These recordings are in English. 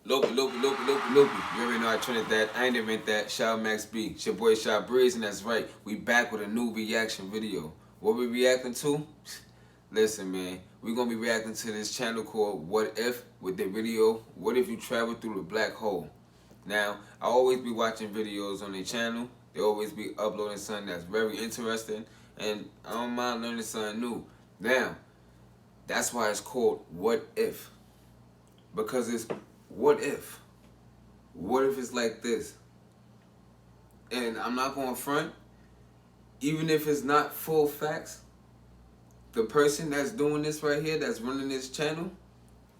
Looooopy. You already know I trended that. I ain't invent that. Shout out Max B. It's your boy Shot Breeze, and that's right. We back with a new reaction video. What we reacting to? Listen, man. We're going to be reacting to this channel called What If, with the video, What If You Travel Through the Black Hole? Now, I always be watching videos on their channel. They always be uploading something that's very interesting, and I don't mind learning something new. Now, that's why it's called What If. Because it's what if? What if it's like this? And I'm not going to front, even if it's not full facts, the person that's doing this right here, that's running this channel,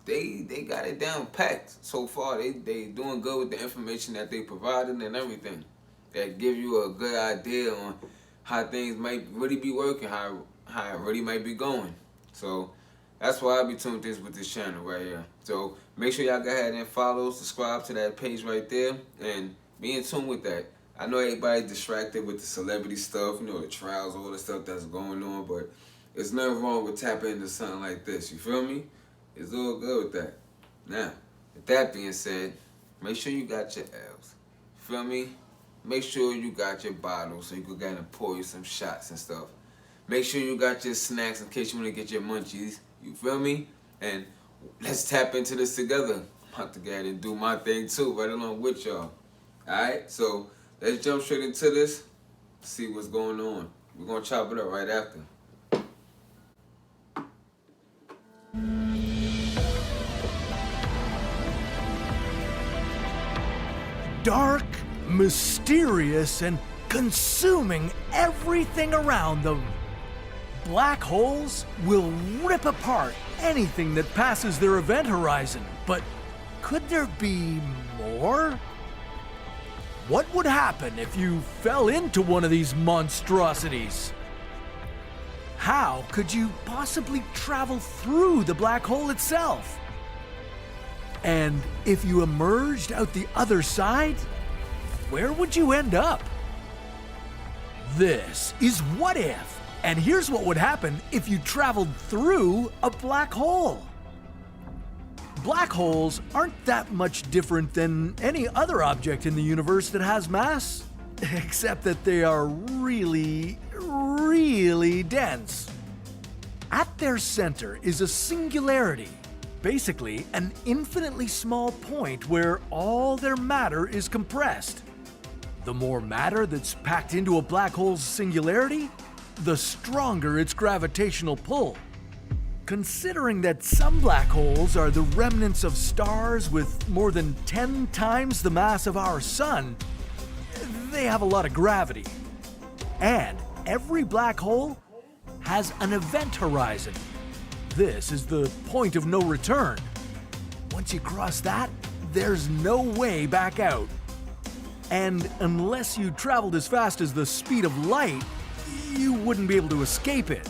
they got it down packed so far. They doing good with the information that they providing and everything. That give you a good idea on how things might really be working, how it really might be going. So that's why I be tuned this with this channel right here. So make sure y'all go ahead and follow, subscribe to that page right there, and be in tune with that. I know everybody's distracted with the celebrity stuff, you know, the trials, all the stuff that's going on, but there's nothing wrong with tapping into something like this. You feel me? It's all good with that. Now, with that being said, make sure you got your L's. Feel me? Make sure you got your bottles so you can go and pour you some shots and stuff. Make sure you got your snacks in case you want to get your munchies. You feel me? And let's tap into this together. I'm about to go ahead and do my thing too, right along with y'all. Alright, so let's jump straight into this, see what's going on. We're going to chop it up right after. Dark, mysterious, and consuming everything around them. Black holes will rip apart anything that passes their event horizon, but could there be more? What would happen if you fell into one of these monstrosities? How could you possibly travel through the black hole itself? And if you emerged out the other side, where would you end up? This is What If. And here's what would happen if you traveled through a black hole. Black holes aren't that much different than any other object in the universe that has mass, except that they are really, really dense. At their center is a singularity, basically an infinitely small point where all their matter is compressed. The more matter that's packed into a black hole's singularity, the stronger its gravitational pull. Considering that some black holes are the remnants of stars with more than 10 times the mass of our sun, they have a lot of gravity. And every black hole has an event horizon. This is the point of no return. Once you cross that, there's no way back out. And unless you traveled as fast as the speed of light, you wouldn't be able to escape it.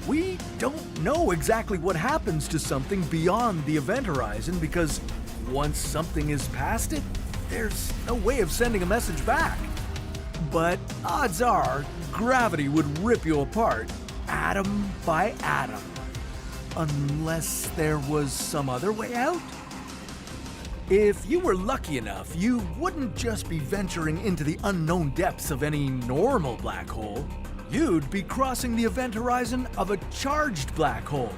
We don't know exactly what happens to something beyond the event horizon because once something is past it, there's no way of sending a message back. But odds are gravity would rip you apart, atom by atom. Unless there was some other way out? If you were lucky enough, you wouldn't just be venturing into the unknown depths of any normal black hole. You'd be crossing the event horizon of a charged black hole,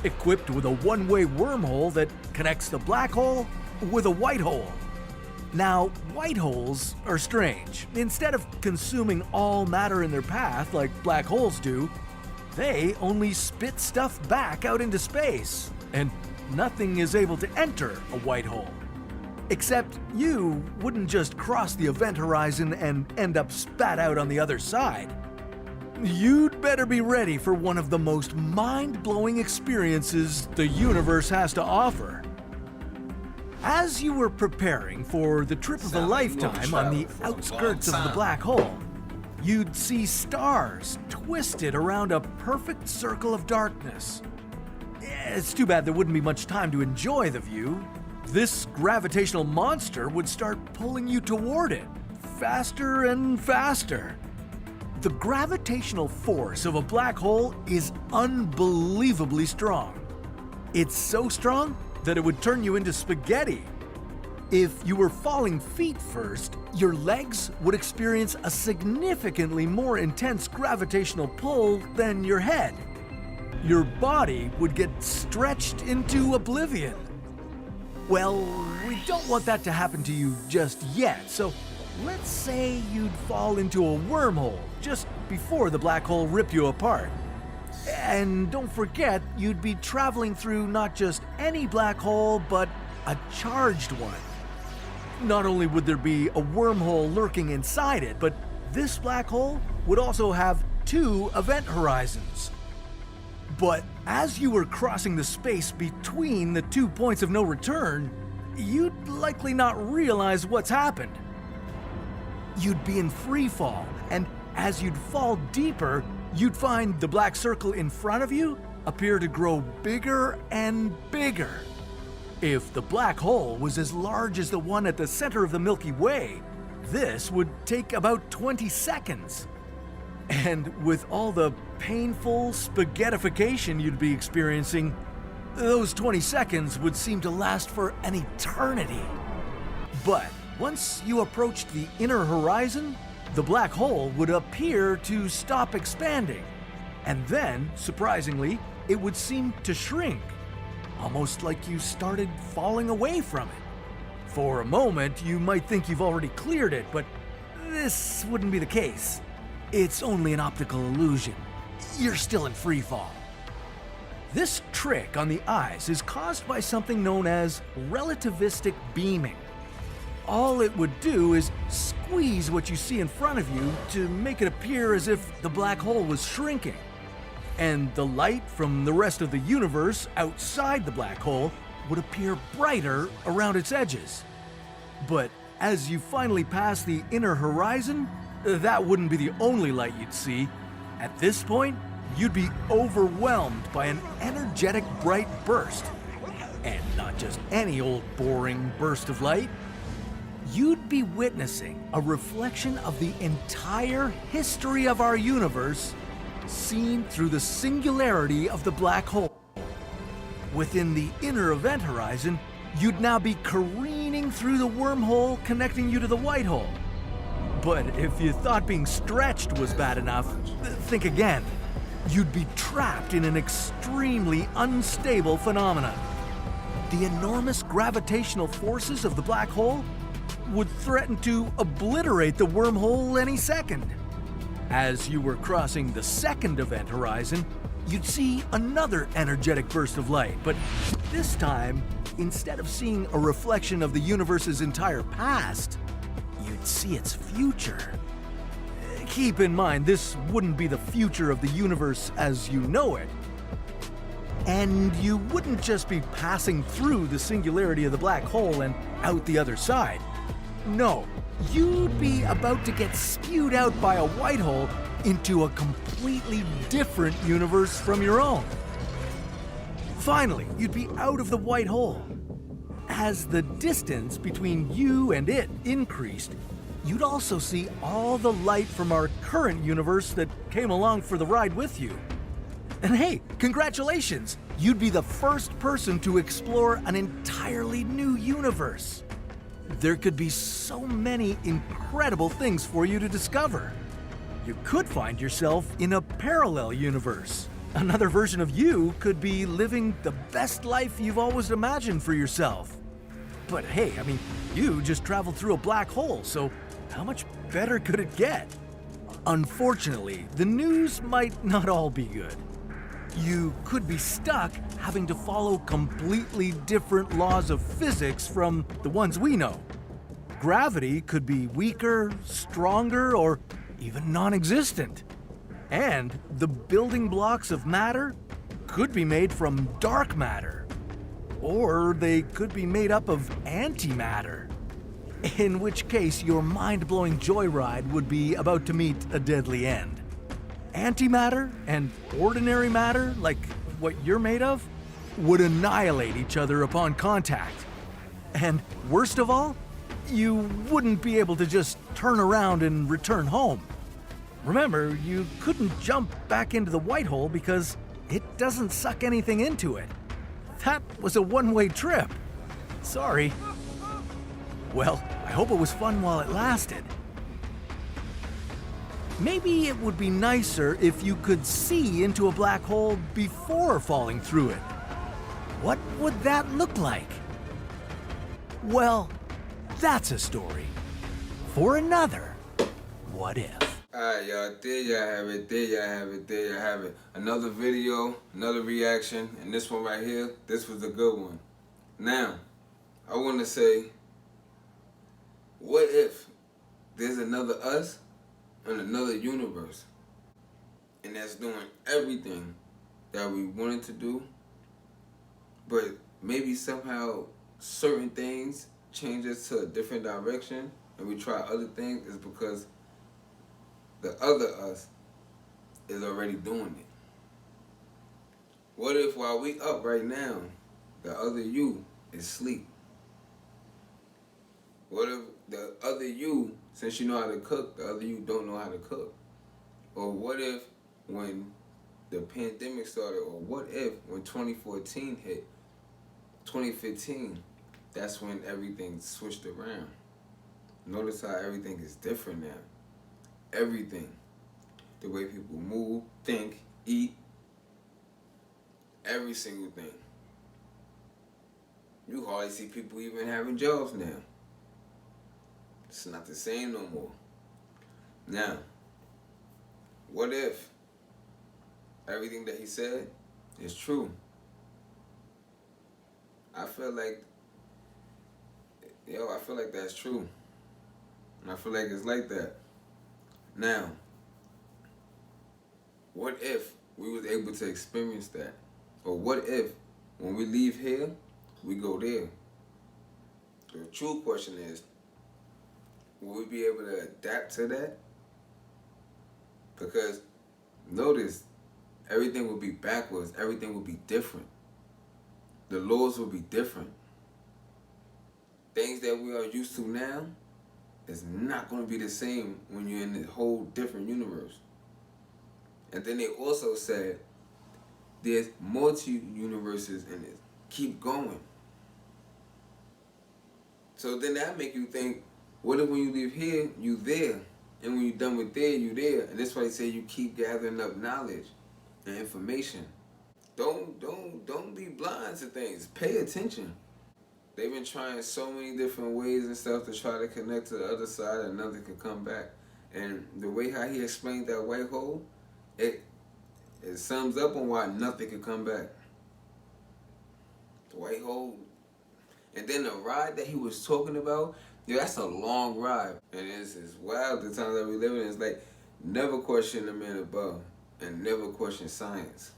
equipped with a one-way wormhole that connects the black hole with a white hole. Now, white holes are strange. Instead of consuming all matter in their path like black holes do, they only spit stuff back out into space, and nothing is able to enter a white hole. Except you wouldn't just cross the event horizon and end up spat out on the other side. You'd better be ready for one of the most mind-blowing experiences the universe has to offer. As you were preparing for the trip of a lifetime on the outskirts of the black hole, you'd see stars twisted around a perfect circle of darkness. It's too bad there wouldn't be much time to enjoy the view. This gravitational monster would start pulling you toward it, faster and faster. The gravitational force of a black hole is unbelievably strong. It's so strong that it would turn you into spaghetti, If you were falling feet first, your legs would experience a significantly more intense gravitational pull than your head. Your body would get stretched into oblivion. Well, we don't want that to happen to you just yet, so let's say you'd fall into a wormhole just before the black hole ripped you apart. And don't forget, you'd be traveling through not just any black hole, but a charged one. Not only would there be a wormhole lurking inside it, but this black hole would also have 2 event horizons. But as you were crossing the space between the 2 points of no return, you'd likely not realize what's happened. You'd be in free fall, and as you'd fall deeper, you'd find the black circle in front of you appear to grow bigger and bigger. If the black hole was as large as the one at the center of the Milky Way, this would take about 20 seconds. And with all the painful spaghettification you'd be experiencing, those 20 seconds would seem to last for an eternity. But once you approached the inner horizon, the black hole would appear to stop expanding. And then, surprisingly, it would seem to shrink, almost like you started falling away from it. For a moment, you might think you've already cleared it, but this wouldn't be the case. It's only an optical illusion. You're still in free fall. This trick on the eyes is caused by something known as relativistic beaming. All it would do is squeeze what you see in front of you to make it appear as if the black hole was shrinking. And the light from the rest of the universe outside the black hole would appear brighter around its edges. But as you finally pass the inner horizon, that wouldn't be the only light you'd see. At this point, you'd be overwhelmed by an energetic bright burst. And not just any old boring burst of light. You'd be witnessing a reflection of the entire history of our universe seen through the singularity of the black hole. Within the inner event horizon, you'd now be careening through the wormhole connecting you to the white hole. But if you thought being stretched was bad enough, think again. You'd be trapped in an extremely unstable phenomenon. The enormous gravitational forces of the black hole would threaten to obliterate the wormhole any second. As you were crossing the second event horizon, you'd see another energetic burst of light, but this time, instead of seeing a reflection of the universe's entire past, you'd see its future. Keep in mind, this wouldn't be the future of the universe as you know it. And you wouldn't just be passing through the singularity of the black hole and out the other side. No, you'd be about to get spewed out by a white hole into a completely different universe from your own. Finally, you'd be out of the white hole. As the distance between you and it increased, you'd also see all the light from our current universe that came along for the ride with you. And hey, congratulations! You'd be the first person to explore an entirely new universe. There could be so many incredible things for you to discover. You could find yourself in a parallel universe. Another version of you could be living the best life you've always imagined for yourself. But hey, you just traveled through a black hole, so how much better could it get? Unfortunately, the news might not all be good. You could be stuck having to follow completely different laws of physics from the ones we know. Gravity could be weaker, stronger, or even non-existent. And the building blocks of matter could be made from dark matter. Or they could be made up of antimatter. In which case, your mind-blowing joyride would be about to meet a deadly end. Antimatter and ordinary matter, like what you're made of, would annihilate each other upon contact. And worst of all, you wouldn't be able to just turn around and return home. Remember, you couldn't jump back into the white hole because it doesn't suck anything into it. That was a one-way trip. Sorry. Well, I hope it was fun while it lasted. Maybe it would be nicer if you could see into a black hole before falling through it. What would that look like? Well, that's a story for another What If. Alright, y'all, there y'all have it, there y'all have it, there y'all have it. Another video, another reaction, and this one right here, this was a good one. Now, I want to say, what if there's another us in another universe, and that's doing everything that we wanted to do, but maybe somehow certain things change us to a different direction, and we try other things, is because the other us is already doing it. What if while we up right now, the other you is asleep? What if the other you, since you know how to cook, the other you don't know how to cook? Or what if when the pandemic started, or what if when 2014 hit, 2015, that's when everything switched around? Notice how everything is different now. Everything. The way people move, think, eat, every single thing. You hardly see people even having jobs now. It's not the same no more. Now, what if everything that he said is true? I feel like that's true. And I feel like it's like that. Now, what if we was able to experience that? Or what if when we leave here, we go there? The true question is, will we be able to adapt to that? Because notice, everything will be backwards. Everything will be different. The laws will be different. Things that we are used to now is not going to be the same when you're in a whole different universe. And then they also said there's multi-universes in it. Keep going. So then that make you think, what if when you leave here, you there? And when you're done with there, you there. And that's why they say you keep gathering up knowledge and information. Don't be blind to things. Pay attention. They've been trying so many different ways and stuff to try to connect to the other side, and nothing could come back. And the way how he explained that white hole, it sums up on why nothing could come back. The white hole. And then the ride that he was talking about, yeah, that's a long ride. And it's wild the time that we live in. It's like, never question the man above, and never question science.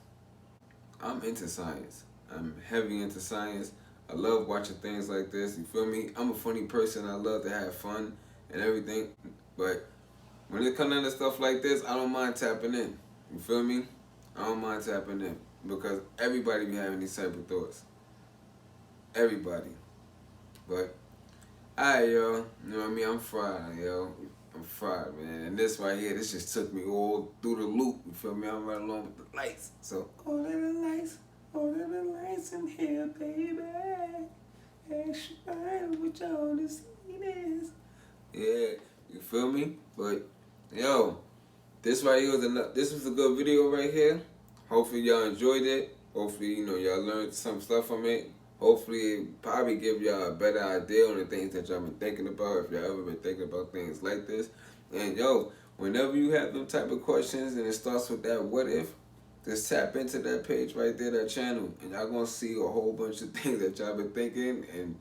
I'm into science. I'm heavy into science. I love watching things like this, you feel me? I'm a funny person, I love to have fun and everything, but when it comes down to stuff like this, I don't mind tapping in, you feel me? I don't mind tapping in, because everybody be having these type of thoughts. Everybody. But, alright, yo, you know what I mean? I'm fried, yo. I'm fried, man. And this right here, this just took me all through the loop, you feel me? I'm right along with the lights, so, all of the lights. All of the lights in here, baby. Extra bright with all the sweetness. Yeah, you feel me? But yo, this right here this was a good video right here. Hopefully y'all enjoyed it. Hopefully, y'all learned some stuff from it. Hopefully it probably give y'all a better idea on the things that y'all been thinking about, if y'all ever been thinking about things like this. And yo, whenever you have them type of questions and it starts with that what if, just tap into that page right there, that channel, and y'all gonna see a whole bunch of things that y'all been thinking, and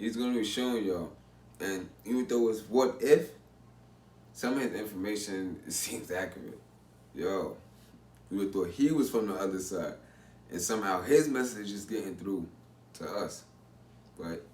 he's gonna be showing y'all. And even though it's what if, some of his information seems accurate. Yo, you would thought he was from the other side, and somehow his message is getting through to us. But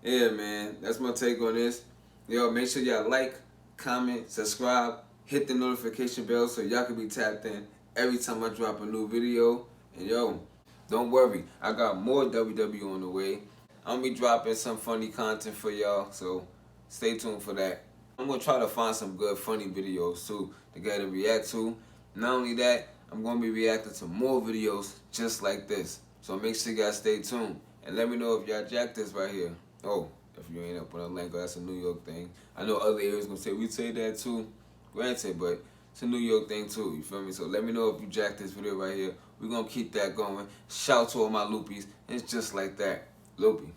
yeah, man, that's my take on this. Yo, make sure y'all like, comment, subscribe, hit the notification bell so y'all can be tapped in every time I drop a new video. And yo, don't worry, I got more WW on the way. I'm gonna be dropping some funny content for y'all, so stay tuned for that. I'm gonna try to find some good funny videos too to get to react to. Not only that, I'm gonna be reacting to more videos just like this. So make sure you guys stay tuned and let me know if y'all jack this right here. Oh, If you ain't up on Atlanta, that's a New York thing. I know other areas gonna say we say that too. Granted, but it's a New York thing too. You feel me? So let me know if you jack this video right here. We're gonna keep that going. Shout to all my loopies. It's just like that. Loopy.